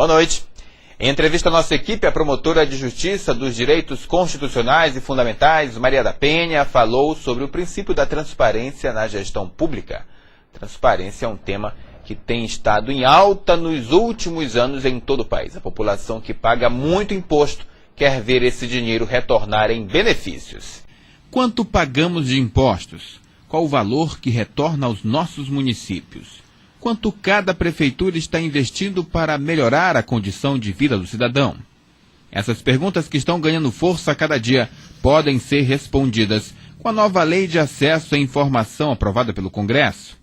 Boa noite. Em entrevista à nossa equipe, a promotora de Justiça dos Direitos Constitucionais e Fundamentais, Maria da Penha, falou sobre o princípio da transparência na gestão pública. Transparência é um tema que tem estado em alta nos últimos anos em todo o país. A população que paga muito imposto quer ver esse dinheiro retornar em benefícios. Quanto pagamos de impostos? Qual o valor que retorna aos nossos municípios? Quanto cada prefeitura está investindo para melhorar a condição de vida do cidadão? Essas perguntas, que estão ganhando força a cada dia, podem ser respondidas com a nova Lei de Acesso à Informação aprovada pelo Congresso.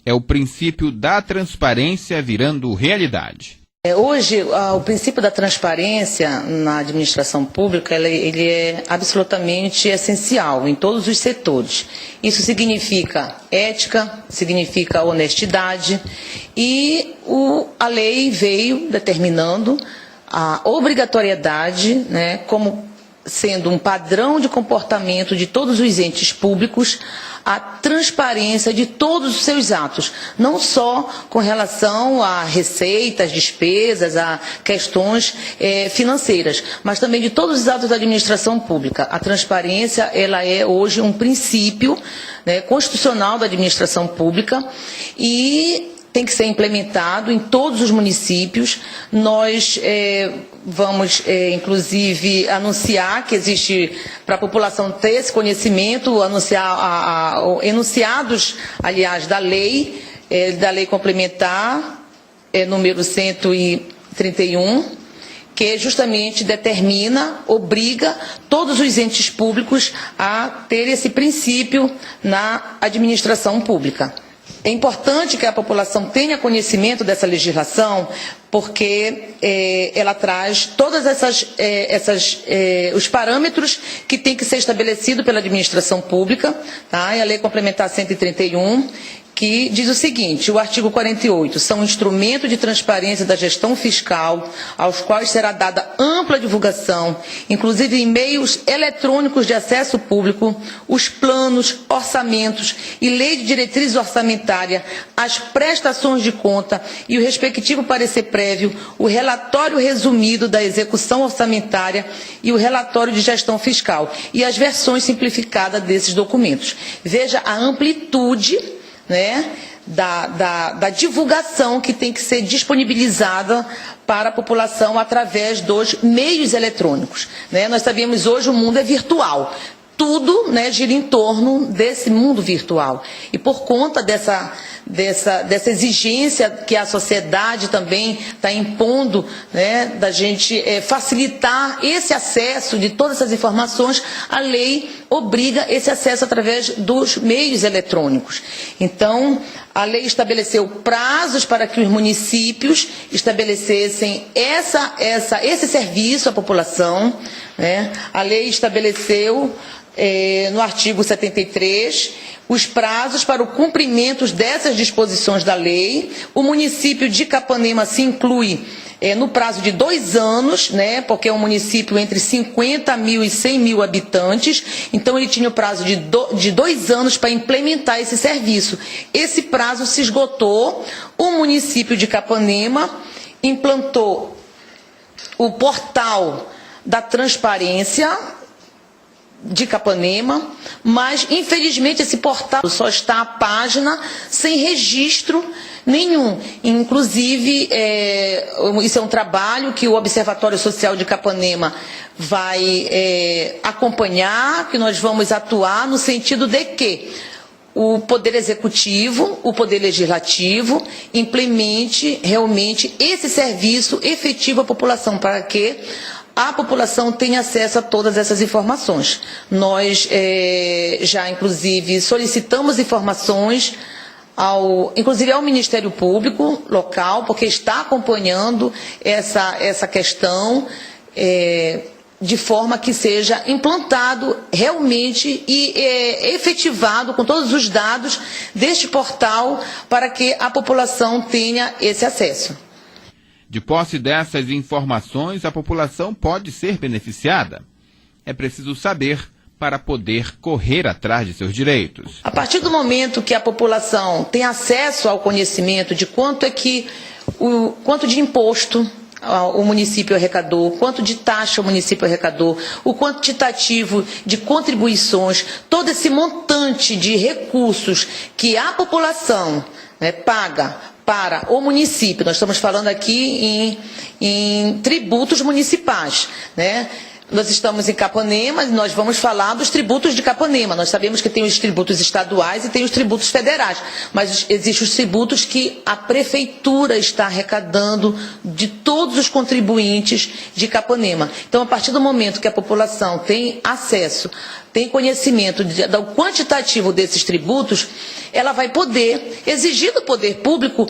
É o princípio da transparência virando realidade. Hoje, o princípio da transparência na administração pública ele é absolutamente essencial em todos os setores. Isso significa ética, significa honestidade e a lei veio determinando a obrigatoriedade, como sendo um padrão de comportamento de todos os entes públicos, a transparência de todos os seus atos, não só com relação a receitas, despesas, a questões financeiras, mas também de todos os atos da administração pública. A transparência, ela é hoje um princípio constitucional da administração pública e tem que ser implementado em todos os municípios. Nós vamos, inclusive, anunciar que existe, para a população ter esse conhecimento, anunciar enunciados, aliás, da lei complementar, número 131, que justamente obriga todos os entes públicos a ter esse princípio na administração pública. É importante que a população tenha conhecimento dessa legislação, porque ela traz todas os parâmetros que tem que ser estabelecido pela administração pública, tá? E a Lei Complementar 131, que diz o seguinte: o artigo 48, são instrumentos de transparência da gestão fiscal, aos quais será dada ampla divulgação, inclusive em meios eletrônicos de acesso público, os planos, orçamentos e lei de diretriz orçamentária, as prestações de conta e o respectivo parecer prévio, o relatório resumido da execução orçamentária e o relatório de gestão fiscal, e as versões simplificadas desses documentos. Veja a amplitude da divulgação que tem que ser disponibilizada para a população através dos meios eletrônicos. Nós sabemos hoje o mundo é virtual. Tudo gira em torno desse mundo virtual. E por conta dessa exigência que a sociedade também está impondo, da gente facilitar esse acesso de todas essas informações, a lei obriga esse acesso através dos meios eletrônicos. Então, a lei estabeleceu prazos para que os municípios estabelecessem esse serviço à população. A lei estabeleceu, no artigo 73, os prazos para o cumprimento dessas disposições da lei. O município de Capanema se inclui no prazo de 2 anos, porque é um município entre 50 mil e 100 mil habitantes, então ele tinha o prazo de 2 anos para implementar esse serviço. Esse prazo se esgotou, o município de Capanema implantou o portal da transparência de Capanema, mas infelizmente esse portal só está a página sem registro nenhum. Inclusive, isso é um trabalho que o Observatório Social de Capanema vai acompanhar, que nós vamos atuar no sentido de que o Poder Executivo, o Poder Legislativo, implemente realmente esse serviço efetivo à população, para que a população tenha acesso a todas essas informações. Nós já, inclusive, solicitamos informações inclusive ao Ministério Público local, porque está acompanhando essa questão de forma que seja implantado realmente e efetivado com todos os dados deste portal para que a população tenha esse acesso. De posse dessas informações, a população pode ser beneficiada. É preciso saber para poder correr atrás de seus direitos. A partir do momento que a população tem acesso ao conhecimento de quanto de imposto o município arrecadou, quanto de taxa o município arrecadou, o quantitativo de contribuições, todo esse montante de recursos que a população, né, paga para o município. Nós estamos falando aqui em tributos municipais, né? Nós estamos em Capanema, nós vamos falar dos tributos de Capanema. Nós sabemos que tem os tributos estaduais e tem os tributos federais, mas existem os tributos que a prefeitura está arrecadando de todos os contribuintes de Capanema. Então, a partir do momento que a população tem acesso, tem conhecimento do quantitativo desses tributos, ela vai poder exigir do poder público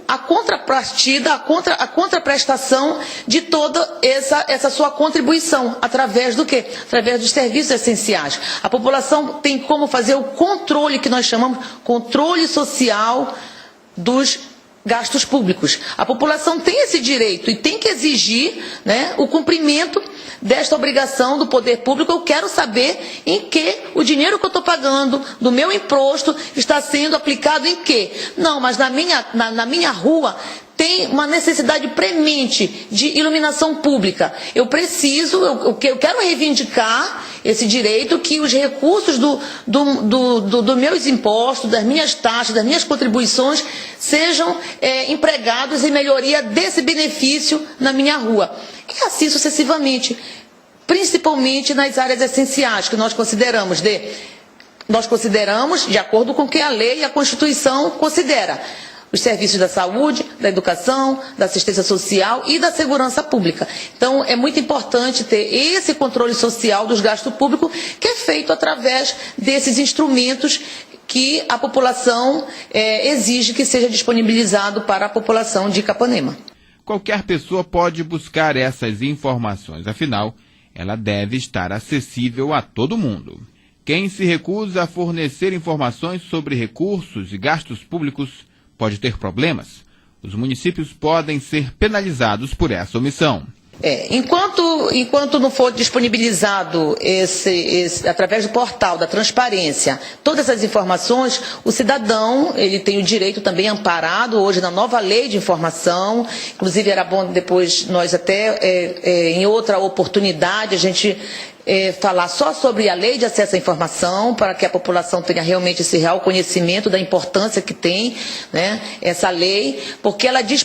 a contrapartida, a contraprestação de toda essa sua contribuição. Através do quê? Através dos serviços essenciais. A população tem como fazer o controle, que nós chamamos controle social dos gastos públicos. A população tem esse direito e tem que exigir, né, o cumprimento desta obrigação do poder público. Eu quero saber em que o dinheiro que eu estou pagando do meu imposto está sendo aplicado em quê? Não, mas na minha rua tem uma necessidade premente de iluminação pública. Eu quero reivindicar esse direito, que os recursos dos meus impostos, das minhas taxas, das minhas contribuições sejam empregados em melhoria desse benefício na minha rua. E assim sucessivamente, principalmente nas áreas essenciais que nós consideramos de acordo com o que a lei e a Constituição considera. Os serviços da saúde, da educação, da assistência social e da segurança pública. Então, é muito importante ter esse controle social dos gastos públicos, que é feito através desses instrumentos que a população exige que seja disponibilizado para a população de Capanema. Qualquer pessoa pode buscar essas informações, afinal, ela deve estar acessível a todo mundo. Quem se recusa a fornecer informações sobre recursos e gastos públicos pode ter problemas. Os municípios podem ser penalizados por essa omissão. Enquanto não for disponibilizado através do portal da transparência, todas essas informações, o cidadão ele tem o direito também amparado hoje na nova lei de informação. Inclusive era bom depois nós até em outra oportunidade a gente falar só sobre a lei de acesso à informação, para que a população tenha realmente esse real conhecimento da importância que tem, né, essa lei, porque ela diz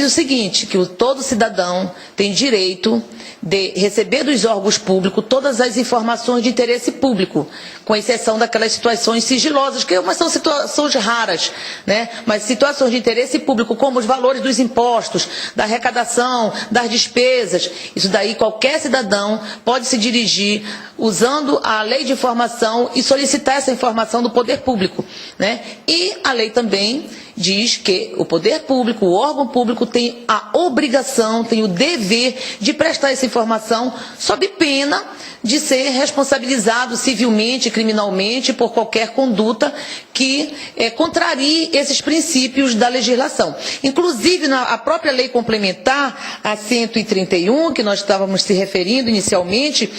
o seguinte, que todo cidadão tem direito de receber dos órgãos públicos todas as informações de interesse público, com exceção daquelas situações sigilosas, que são situações raras, né? Mas situações de interesse público, como os valores dos impostos, da arrecadação, das despesas, isso daí qualquer cidadão pode se dirigir usando a lei de informação e solicitar essa informação do poder público, né? E a lei também diz que o poder público, o órgão público tem a obrigação, tem o dever de prestar essa informação sob pena de ser responsabilizado civilmente, criminalmente, por qualquer conduta que contrarie esses princípios da legislação. Inclusive, a própria lei complementar, a 131, que nós estávamos se referindo inicialmente,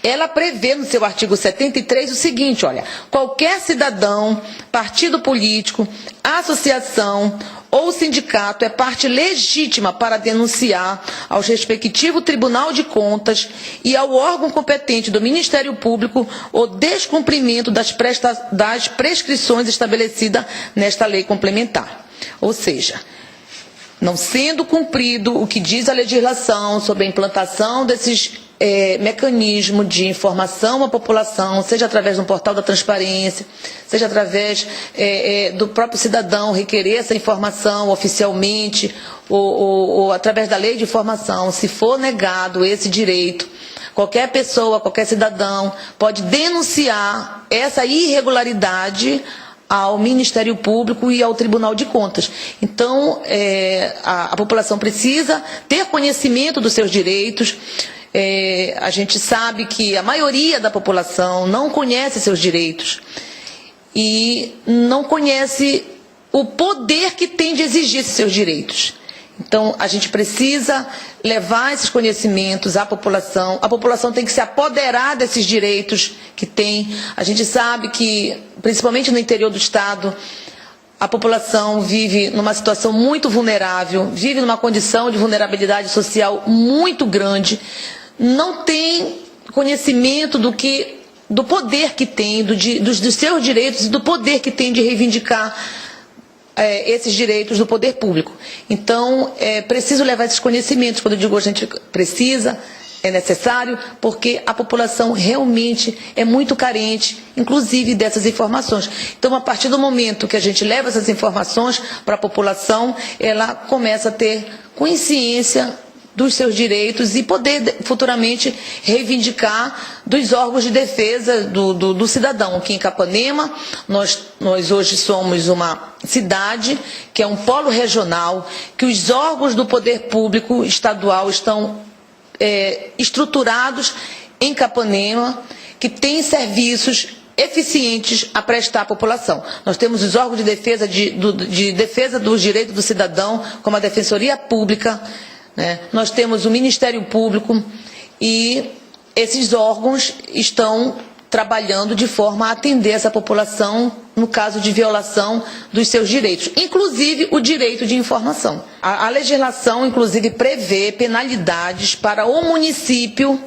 ela prevê no seu artigo 73 o seguinte, olha, qualquer cidadão, partido político, associação ou sindicato é parte legítima para denunciar ao respectivo Tribunal de Contas e ao órgão competente do Ministério Público o descumprimento das prescrições estabelecidas nesta lei complementar. Ou seja, não sendo cumprido o que diz a legislação sobre a implantação desses mecanismo de informação à população, seja através do portal da transparência, seja através do próprio cidadão requerer essa informação oficialmente, ou através da lei de informação, se for negado esse direito, qualquer pessoa, qualquer cidadão pode denunciar essa irregularidade ao Ministério Público e ao Tribunal de Contas. Então, a população precisa ter conhecimento dos seus direitos. A gente sabe que a maioria da população não conhece seus direitos e não conhece o poder que tem de exigir esses seus direitos. Então, a gente precisa levar esses conhecimentos à população. A população tem que se apoderar desses direitos que tem. A gente sabe que, principalmente no interior do Estado, a população vive numa situação muito vulnerável, vive numa condição de vulnerabilidade social muito grande, não tem conhecimento do poder que tem, dos seus direitos e do poder que tem de reivindicar esses direitos do poder público. Então, é preciso levar esses conhecimentos. Quando eu digo a gente precisa, é necessário, porque a população realmente é muito carente, inclusive dessas informações. Então, a partir do momento que a gente leva essas informações para a população, ela começa a ter consciência dos seus direitos e poder futuramente reivindicar dos órgãos de defesa do cidadão. Aqui em Capanema, nós hoje somos uma cidade que é um polo regional, que os órgãos do poder público estadual estão estruturados em Capanema, que tem serviços eficientes a prestar à população. Nós temos os órgãos de defesa dos direitos do cidadão, como a Defensoria Pública, né? Nós temos o Ministério Público e esses órgãos estão trabalhando de forma a atender essa população no caso de violação dos seus direitos, inclusive o direito de informação. A legislação, inclusive, prevê penalidades para o município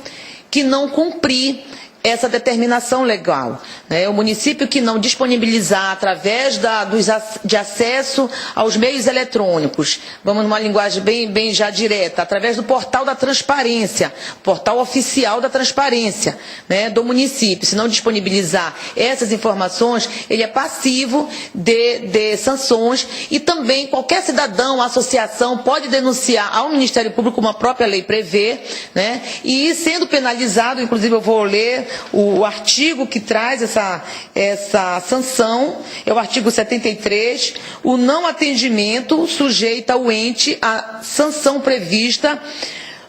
que não cumprir essa determinação legal, né? O município que não disponibilizar através de acesso aos meios eletrônicos, vamos numa linguagem bem já direta, através do portal da transparência, portal oficial da transparência, né, do município, se não disponibilizar essas informações, ele é passivo de sanções, e também qualquer cidadão, associação pode denunciar ao Ministério Público, como a própria lei prevê, né, e sendo penalizado, inclusive eu vou ler o artigo que traz essa sanção, é o artigo 73, o não atendimento sujeita o ente à sanção prevista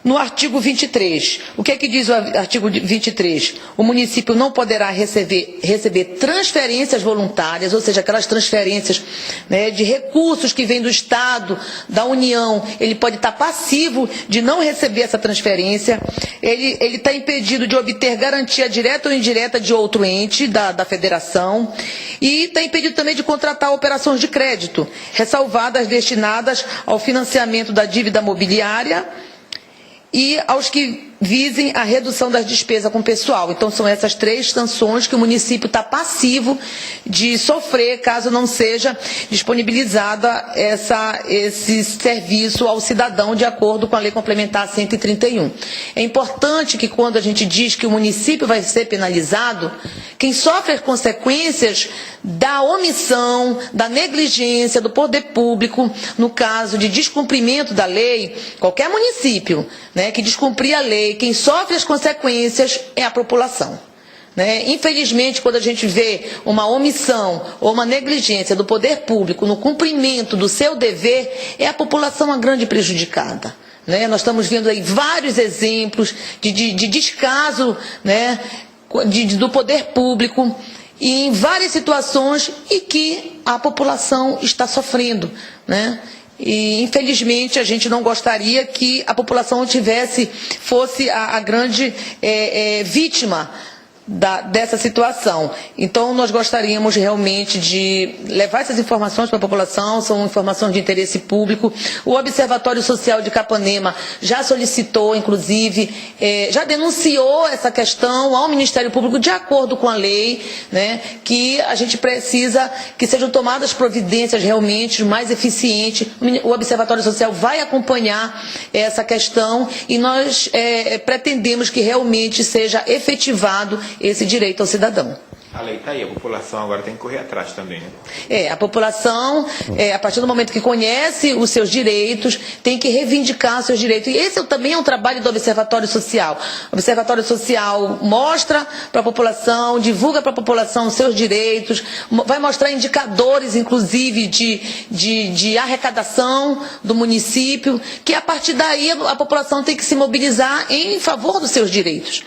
no artigo 23. O que é que diz o artigo 23? O município não poderá receber transferências voluntárias, ou seja, aquelas transferências, né, de recursos que vêm do Estado, da União, ele pode estar passivo de não receber essa transferência, ele está impedido de obter garantia direta ou indireta de outro ente da federação, e está impedido também de contratar operações de crédito, ressalvadas destinadas ao financiamento da dívida mobiliária e aos que visem a redução das despesas com o pessoal. Então, são essas 3 sanções que o município está passivo de sofrer caso não seja disponibilizada esse serviço ao cidadão de acordo com a Lei Complementar 131. É importante que, quando a gente diz que o município vai ser penalizado, quem sofre as consequências da omissão, da negligência do poder público, no caso de descumprimento da lei, qualquer município, né, que descumprir a lei, quem sofre as consequências é a população, né? Infelizmente, quando a gente vê uma omissão ou uma negligência do poder público no cumprimento do seu dever, é a população a grande prejudicada, né? Nós estamos vendo aí vários exemplos de descaso, né, do poder público e em várias situações e que a população está sofrendo, né? E, infelizmente, a gente não gostaria que a população fosse a grande vítima dessa situação. Então, nós gostaríamos realmente de levar essas informações para a população, são informações de interesse público. O Observatório Social de Capanema já solicitou, inclusive, já denunciou essa questão ao Ministério Público de acordo com a lei, né, que a gente precisa que sejam tomadas providências realmente mais eficientes. O Observatório Social vai acompanhar essa questão e nós pretendemos que realmente seja efetivado esse direito ao cidadão. A lei está aí, a população agora tem que correr atrás também, né? A população, a partir do momento que conhece os seus direitos, tem que reivindicar os seus direitos. E esse também é um trabalho do Observatório Social. O Observatório Social mostra para a população, divulga para a população os seus direitos, vai mostrar indicadores, inclusive, de arrecadação do município, que a partir daí a população tem que se mobilizar em favor dos seus direitos.